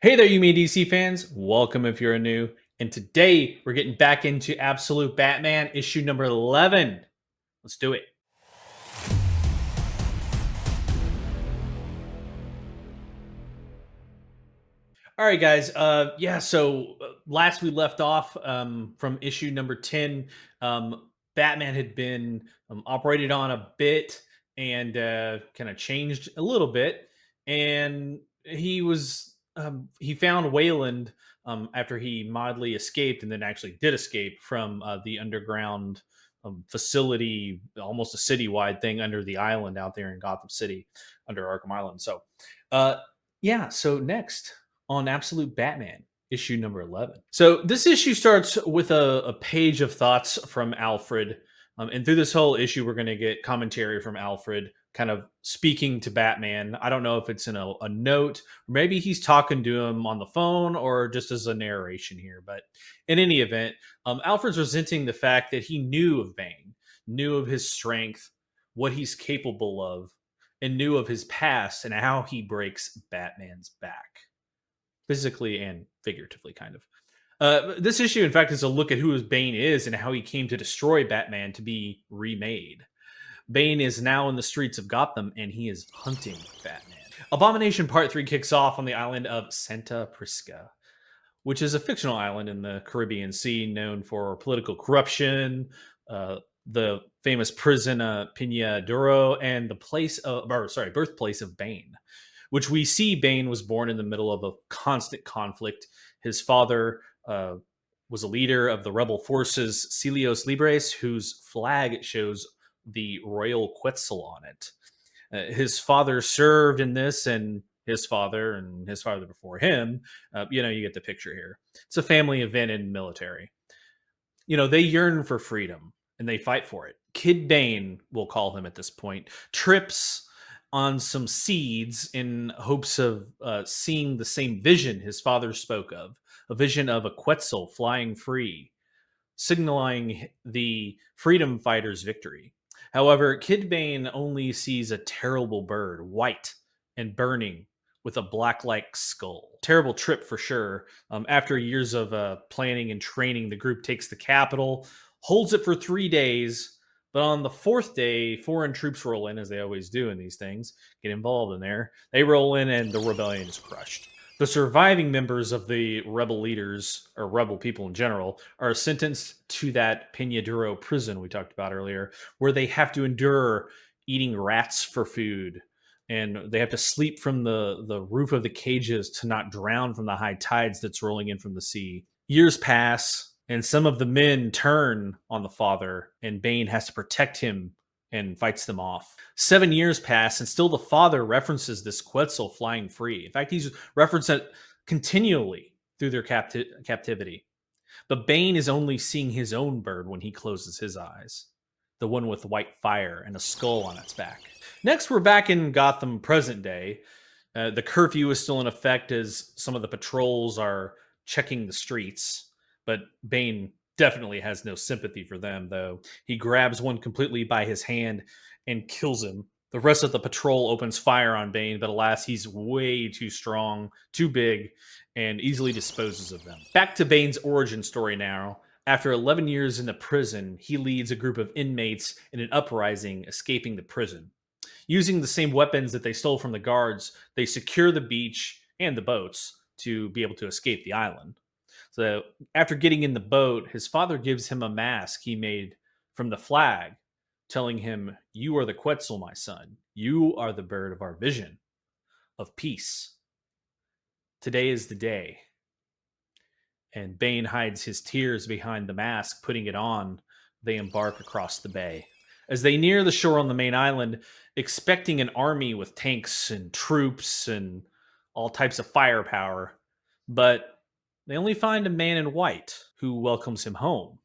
Hey there, you mean DC fans. Welcome if you're new. And today we're getting back into Absolute Batman issue number 11. Let's do it. All right, guys. Last we left off from issue number 10, Batman had been operated on a bit and kind of changed a little bit. And he found Wayland after he mildly escaped and then actually did escape from the underground facility, almost a citywide thing under the island out there in Gotham City under Arkham Island. Uh, so next on Absolute Batman, issue number 11. So this issue starts with a page of thoughts from Alfred. And through this whole issue, we're going to get commentary from Alfred, kind of speaking to Batman. I don't know if it's in a note, or maybe he's talking to him on the phone, or just as a narration here. But in any event, Alfred's resenting the fact that he knew of Bane, knew of his strength, what he's capable of, and knew of his past and how he breaks Batman's back physically and figuratively, kind of. This issue, in fact, is a look at who Bane is and how he came to destroy Batman to be remade. Bane is now in the streets of Gotham and he is hunting Batman. Abomination Part 3 kicks off on the island of Santa Prisca, which is a fictional island in the Caribbean Sea known for political corruption, the famous prison Pina Duro, and birthplace of Bane, which we see Bane was born in the middle of a constant conflict. His father was a leader of the rebel forces, Celios Libres, whose flag shows the royal Quetzal on it. His father served in this, and his father before him. You get the picture here. It's a family event in military. They yearn for freedom and they fight for it. Kid Bane, we'll call him at this point, trips on some seeds in hopes of seeing the same vision his father spoke of, a vision of a Quetzal flying free, signaling the freedom fighters' victory. However, Kid Bane only sees a terrible bird, white and burning, with a black-like skull. Terrible trip for sure. After years of planning and training, the group takes the capital, holds it for 3 days, but on the fourth day, foreign troops roll in, as they always do in these things, get involved in there. They roll in, and the rebellion is crushed. The surviving members of the rebel leaders, or rebel people in general, are sentenced to that Peñaduro prison we talked about earlier, where they have to endure eating rats for food. And they have to sleep from the roof of the cages to not drown from the high tides that's rolling in from the sea. Years pass, and some of the men turn on the father, and Bane has to protect him and fights them off. 7 years pass, and still the father references this Quetzal flying free. In fact, he's referenced it continually through their captivity. But Bane is only seeing his own bird when he closes his eyes, the one with white fire and a skull on its back. Next, we're back in Gotham present day. The curfew is still in effect as some of the patrols are checking the streets, but Bane definitely has no sympathy for them, though. He grabs one completely by his hand and kills him. The rest of the patrol opens fire on Bane, but alas, he's way too strong, too big, and easily disposes of them. Back to Bane's origin story now. After 11 years in the prison, he leads a group of inmates in an uprising, escaping the prison. Using the same weapons that they stole from the guards, they secure the beach and the boats to be able to escape the island. So after getting in the boat, his father gives him a mask he made from the flag, telling him, "You are the Quetzal, my son. You are the bird of our vision, of peace. Today is the day." And Bane hides his tears behind the mask, putting it on. They embark across the bay. As they near the shore on the main island, expecting an army with tanks and troops and all types of firepower, but they only find a man in white who welcomes him home,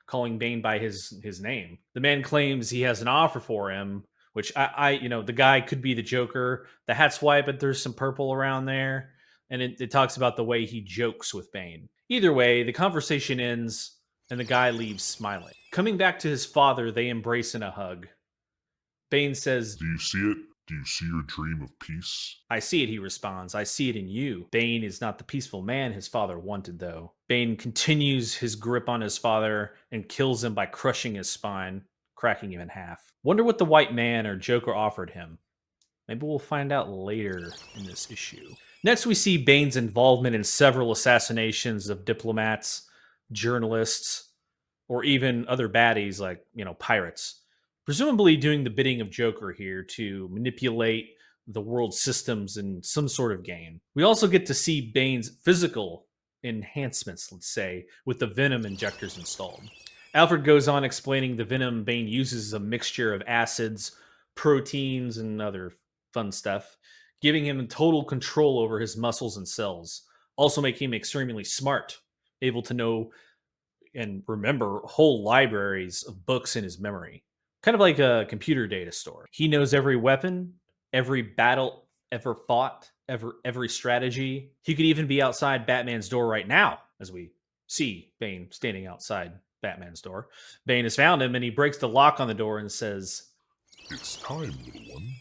calling Bane by his name. The man claims he has an offer for him, which the guy could be the Joker. The hat's white, but there's some purple around there, and it talks about the way he jokes with Bane. Either way, the conversation ends, and the guy leaves smiling. Coming back to his father, they embrace in a hug. Bane says, Do you see it? Do you see your dream of peace? I see it, he responds. I see it in you. Bane is not the peaceful man his father wanted, though. Bane continues his grip on his father and kills him by crushing his spine, cracking him in half. Wonder what the white man or Joker offered him. Maybe we'll find out later in this issue. Next, we see Bane's involvement in several assassinations of diplomats, journalists, or even other baddies like, pirates. Presumably doing the bidding of Joker here to manipulate the world's systems in some sort of game. We also get to see Bane's physical enhancements, let's say, with the venom injectors installed. Alfred goes on explaining the venom Bane uses is a mixture of acids, proteins, and other fun stuff, giving him total control over his muscles and cells, also making him extremely smart, able to know and remember whole libraries of books in his memory, kind of like a computer data store. He knows every weapon, every battle ever fought, every strategy. He could even be outside Batman's door right now, as we see Bane standing outside Batman's door. Bane has found him and he breaks the lock on the door and says, It's time, little one.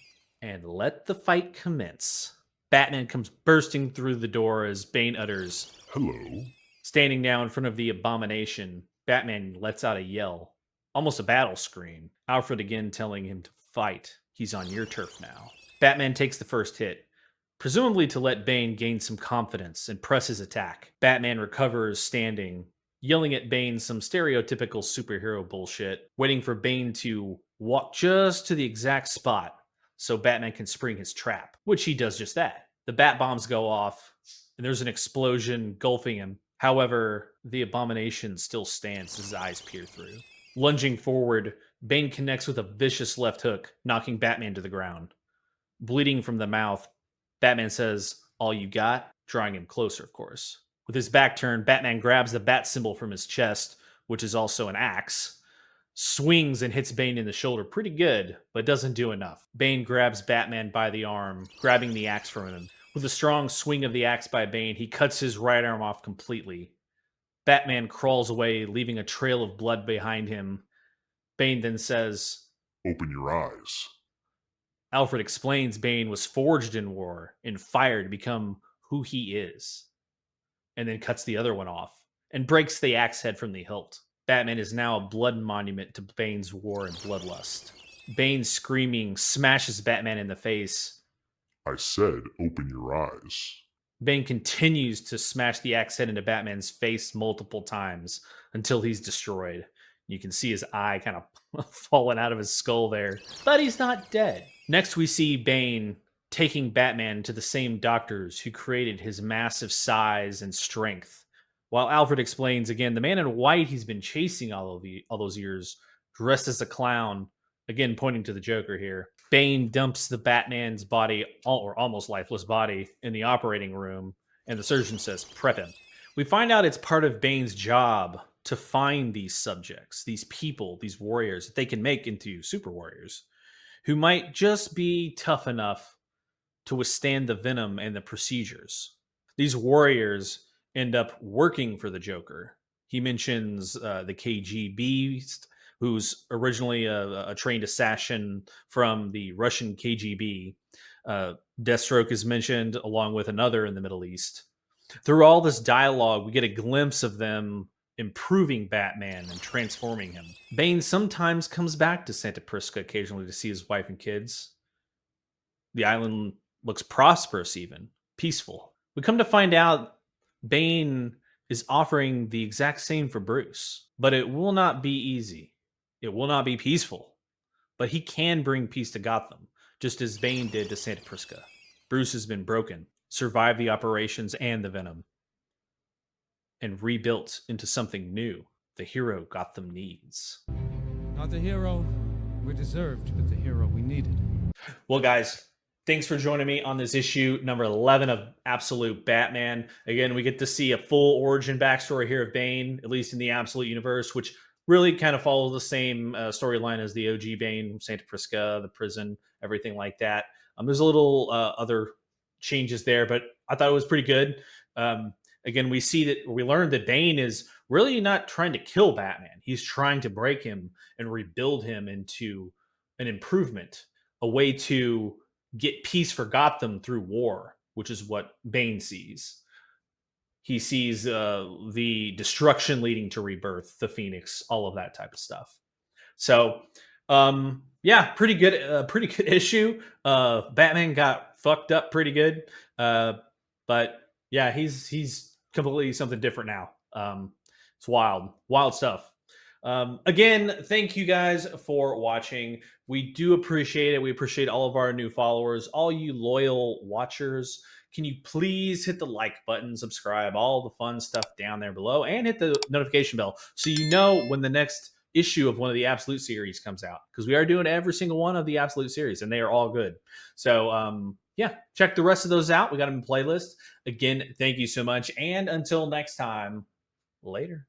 "And let the fight commence." Batman comes bursting through the door as Bane utters, Hello. standing now in front of the abomination. Batman lets out a yell, almost a battle scream. Alfred again telling him to fight. He's on your turf now. Batman takes the first hit, presumably to let Bane gain some confidence and press his attack. Batman recovers standing, yelling at Bane some stereotypical superhero bullshit, waiting for Bane to walk just to the exact spot so Batman can spring his trap, which he does just that. The bat bombs go off, and there's an explosion engulfing him. However, the abomination still stands as his eyes peer through. Lunging forward, Bane connects with a vicious left hook, knocking Batman to the ground. Bleeding from the mouth, Batman says, "All you got?" Drawing him closer, of course. With his back turned, Batman grabs the bat symbol from his chest, which is also an axe, swings and hits Bane in the shoulder pretty good, but doesn't do enough. Bane grabs Batman by the arm, grabbing the axe from him. With a strong swing of the axe by Bane, he cuts his right arm off completely. Batman crawls away, leaving a trail of blood behind him. Bane then says, Open your eyes. Alfred explains Bane was forged in war and fire to become who he is, and then cuts the other one off and breaks the axe head from the hilt. Batman is now a blood monument to Bane's war and bloodlust. Bane, screaming, smashes Batman in the face. I said, open your eyes. Bane continues to smash the axe head into Batman's face multiple times until he's destroyed. You can see his eye kind of falling out of his skull there, but he's not dead. Next, we see Bane taking Batman to the same doctors who created his massive size and strength. While Alfred explains again, the man in white he's been chasing all those years, dressed as a clown, again pointing to the Joker here. Bane dumps the Batman's body, or almost lifeless body, in the operating room, and the surgeon says, "Prep him." We find out it's part of Bane's job to find these subjects, these people, these warriors that they can make into super warriors who might just be tough enough to withstand the venom and the procedures. These warriors end up working for the Joker. He mentions the KGB, who's originally a trained assassin from the Russian KGB. Deathstroke is mentioned along with another in the Middle East. Through all this dialogue, we get a glimpse of them improving Batman and transforming him. Bane sometimes comes back to Santa Prisca occasionally to see his wife and kids. The island looks prosperous, even peaceful. We come to find out Bane is offering the exact same for Bruce, but it will not be easy. It will not be peaceful, but he can bring peace to Gotham, just as Bane did to Santa Prisca. Bruce has been broken, survived the operations and the venom, and rebuilt into something new, the hero Gotham needs. Not the hero we deserved, but the hero we needed. Well, guys, thanks for joining me on this issue number 11 of Absolute Batman. Again, we get to see a full origin backstory here of Bane, at least in the Absolute universe, which really kind of follows the same storyline as the OG Bane, Santa Prisca, the prison, everything like that. There's a little other changes there, but I thought it was pretty good. Again, we learned that Bane is really not trying to kill Batman. He's trying to break him and rebuild him into an improvement, a way to get peace for Gotham through war, which is what Bane sees. He sees the destruction leading to rebirth, the Phoenix, all of that type of stuff. So, yeah, pretty good issue. Batman got fucked up pretty good, but yeah, he's completely something different now. It's wild stuff. Again, thank you guys for watching. We do appreciate it. We appreciate all of our new followers, all you loyal watchers. Can you please hit the like button, subscribe, all the fun stuff down there below, and hit the notification bell so you know when the next issue of one of the Absolute series comes out, because we are doing every single one of the Absolute series and they are all good. So yeah, check the rest of those out. We got them in playlist. Again, thank you so much, and until next time, later.